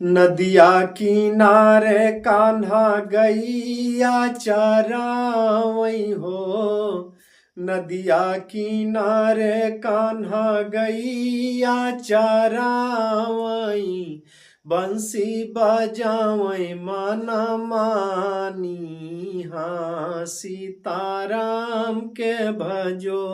नदिया किनारे कान्हा गैया चरावई हो। नदिया किनारे कान्हा गैया चरावई, बंसी बजावई मन मानी। हाँ सीताराम के भजो,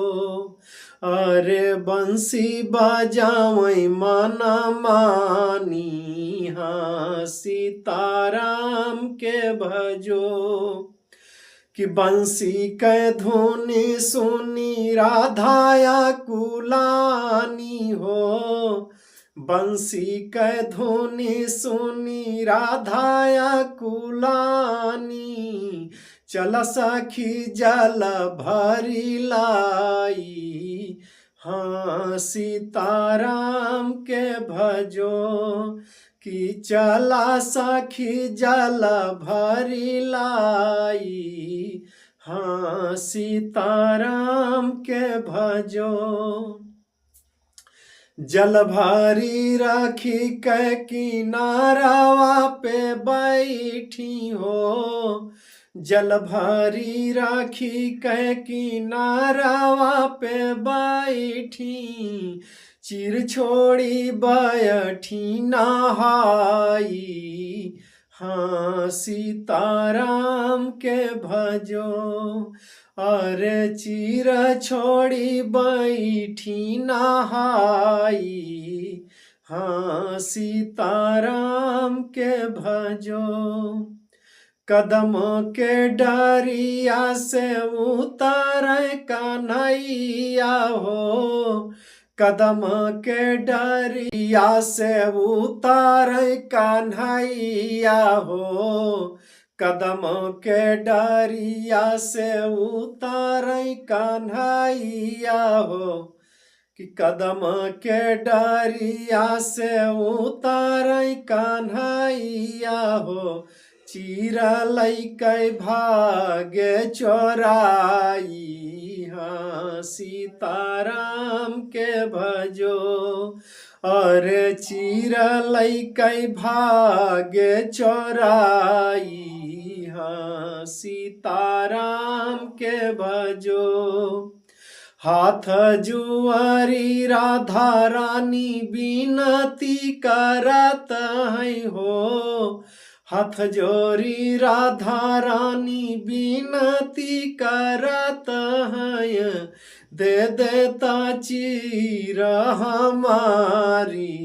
अरे बंसी बजावई मन मानी। हाँ सीताराम के भजो, कि बंसी के धुनी सुनी राधाया कुलानी हो। बंसी के धुनी सुनी राधाया कुलानी, चल सखी जल भरी लाई। हाँ सीताराम के भजो, कि चला सखी जल भरी लाई। हाँ सीताराम के भजो, जल भरी रखी के किनारावा पे बैठी हो। जल भरी राखी के किनारावा पे बैठी, चिर छोड़ी बैठी नहाई। हाँ सीताराम के भजो, अरे चिर छोड़ी बैठी नहाई। हाँ सीताराम के भजो, कदम के डरिया से उतर कन्हैया हो। कदम के डरिया से उतर कन्हैया हो। कदम के डरिया से उतर कन्हैया हो, कि कदम के डरिया से उतर कन्हैया हो। चीरा लैकै भागे चोराई। हाँ सीताराम के भजो, अरे चीरा लैकै भागे चोराई। हाँ सीताराम के भजो, हाथ जुआरी राधा रानी बिनती करत है हो। हाथ जोरी राधा रानी बिनती करत है, दे देता चीर हमारी।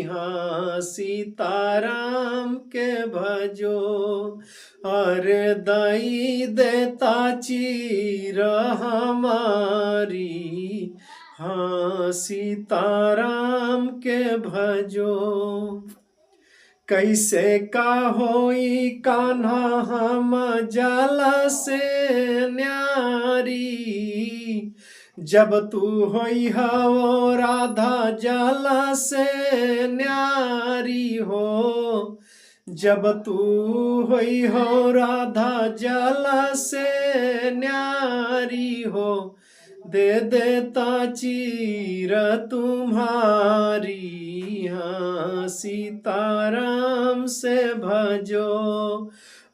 हाँ सीताराम के भजो, अरे दई देता चीर हमारी। हाँ सीताराम के भजो, कैसे का होई कान्हा हम जल से न्यारी। जब तू होई हो राधा जल से न्यारी हो। जब तू होई हो राधा जल से न्यारी हो, दे देता चीर तुम्हारी। हाँ सीताराम से भजो,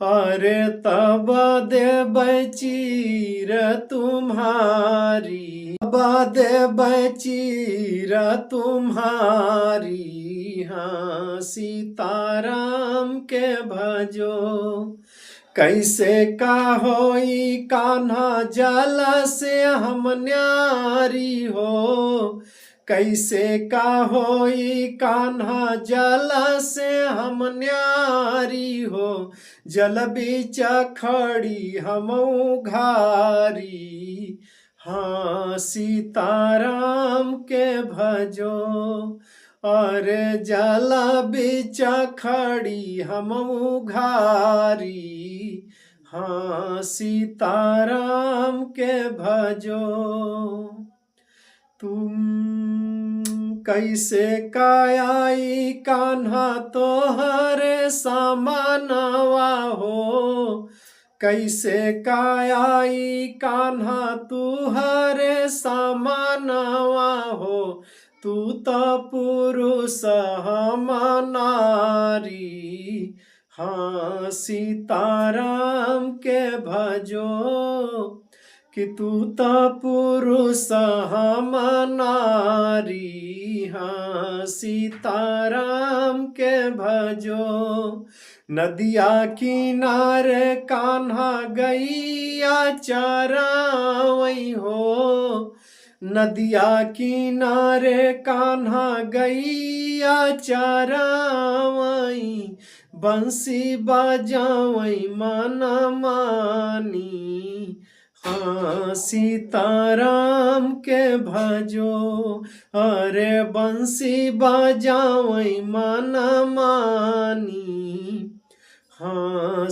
अरे तब देबै चीर तुम्हारी। तब देबै चीर तुम्हारी। हाँ सीताराम के भजो, कैसे का होई कान्हा जल से हम न्यारी हो। कैसे का होई कान्हा जल से हम न्यारी हो। जल बीच खड़ी हम घारी। हाँ सीताराम के भजो, अरे जल बीच खड़ी हम घारी। हाँ सीताराम के भजो, तुम कैसे कायाई कान्हा तोहरे सामानवा हो। कैसे कायाई कान्हा तुहरे सामानवा हो। तू तो पुरुष हम नारी। हाँ सीताराम के भजो कि तू तो पुरुष हम नारी। हाँ सीताराम के भजो। नदिया किनारे कान्हा गैया चरावई हो। नदिया किनारे कान्हा गैया चरावई। बंसी बजावई मन मानी। हाँ सीताराम के भजो। अरे बंसी बजावई मन मानी। हाँ